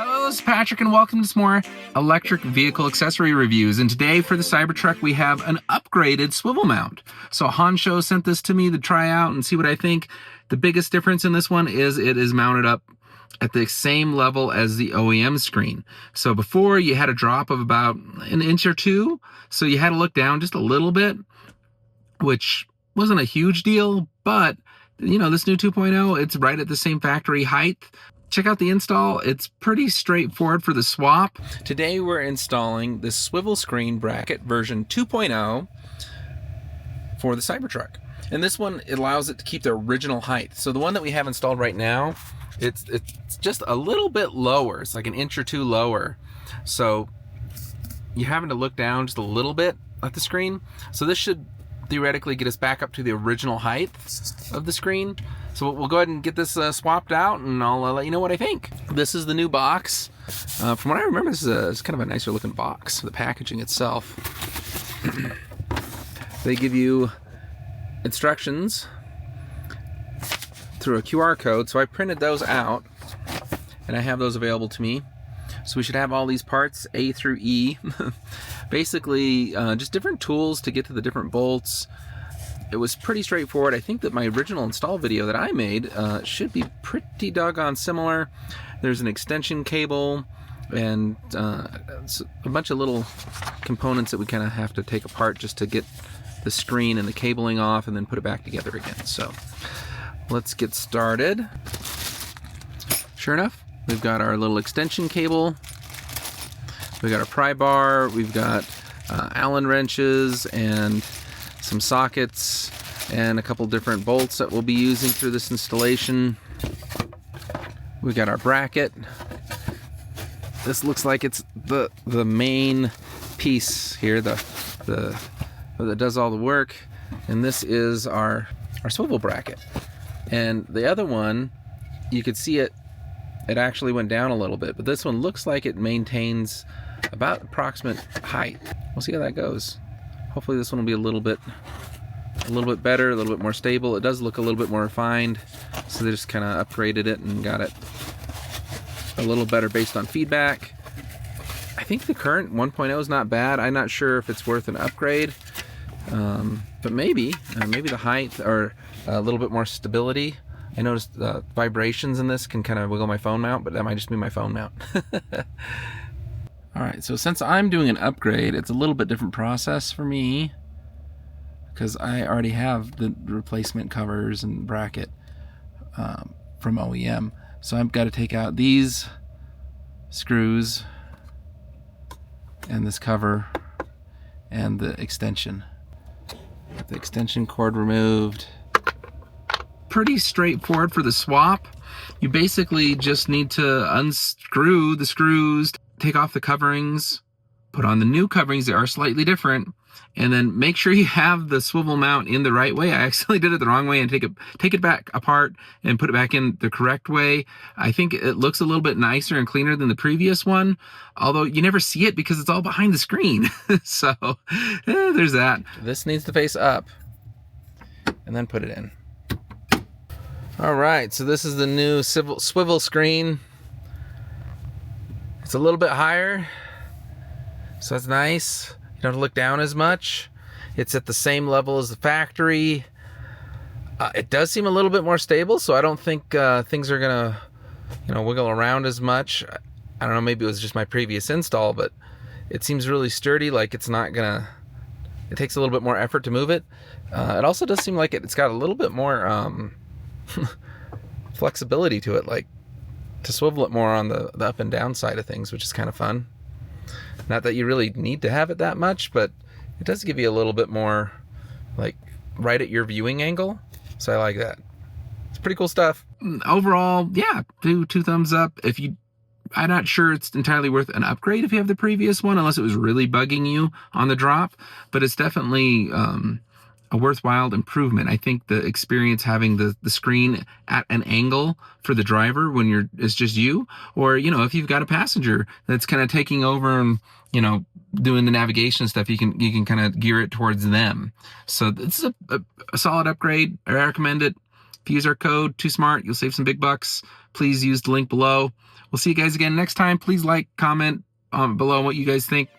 Hello, this is Patrick, and welcome to some more electric vehicle accessory reviews. And today for the Cybertruck, we have an upgraded swivel mount. So Hansshow sent this to me to try out and see what I think. The biggest difference in this one is it is mounted up at the same level as the OEM screen. So before, you had a drop of about an inch or two, so you had to look down just a little bit, which wasn't a huge deal, but you know, this new 2.0, it's right at the same factory height. Check out the install. It's pretty straightforward for the swap. Today we're installing the swivel screen bracket version 2.0 for the Cybertruck. And this one, it allows it to keep the original height. So the one that we have installed right now, it's just a little bit lower. It's like an inch or two lower. So you're having to look down just a little bit at the screen. So this should theoretically get us back up to the original height of the screen. So we'll go ahead and get this swapped out, and I'll let you know what I think. This is the new box. From what I remember, this is kind of a nicer looking box. The packaging itself. They give you instructions through a QR code, so I printed those out, and I have those available to me. So we should have all these parts, A through E. Basically, just different tools to get to the different bolts. It was pretty straightforward. I think that my original install video that I made should be pretty doggone similar. There's an extension cable and a bunch of little components that we kind of have to take apart just to get the screen and the cabling off and then put it back together again. So let's get started. Sure enough, we've got our little extension cable. We've got a pry bar. We've got Allen wrenches and some sockets and a couple different bolts that we'll be using through this installation. We got our bracket. This looks like it's the main piece here, that does all the work. And this is our swivel bracket. And the other one, you could see it actually went down a little bit, but this one looks like it maintains about approximate height. We'll see how that goes. Hopefully this one will be a little bit better, a little bit more stable. It does look a little bit more refined, so they just kind of upgraded it and got it a little better based on feedback. I think the current 1.0 is not bad. I'm not sure if it's worth an upgrade, but maybe the height or a little bit more stability. I noticed vibrations in this can kind of wiggle my phone mount, but that might just be my phone mount. Alright, so since I'm doing an upgrade, it's a little bit different process for me because I already have the replacement covers and bracket from OEM. So I've got to take out these screws and this cover and the extension. Get the extension cord removed. Pretty straightforward for the swap. You basically just need to unscrew the screws, take off the coverings, put on the new coverings that are slightly different, and then make sure you have the swivel mount in the right way. I actually did it the wrong way and take it back apart and put it back in the correct way. I think it looks a little bit nicer and cleaner than the previous one, although you never see it because it's all behind the screen. So there's that. This needs to face up and then put it in. All right, so this is the new swivel screen. It's a little bit higher, so that's nice. You don't have to look down as much. It's at the same level as the factory. It does seem a little bit more stable, so I don't think things are gonna, wiggle around as much. I don't know, maybe it was just my previous install, but it seems really sturdy, like it's not gonna, it takes a little bit more effort to move it. It also does seem like it's got a little bit more flexibility to it, like to swivel it more on the up and down side of things, which is kind of fun. Not that you really need to have it that much, but it does give you a little bit more, like, right at your viewing angle. So I like that. It's pretty cool stuff. Overall, yeah, two thumbs up. I'm not sure it's entirely worth an upgrade if you have the previous one, unless it was really bugging you on the drop, but it's definitely a worthwhile improvement. I think the experience having the screen at an angle for the driver when it's just you, or if you've got a passenger that's kind of taking over and doing the navigation stuff, you can kind of gear it towards them. So this is a solid upgrade. I recommend it. If you use our code, Too Smart, you'll save some big bucks. Please use the link below. We'll see you guys again next time. Please like, comment below what you guys think.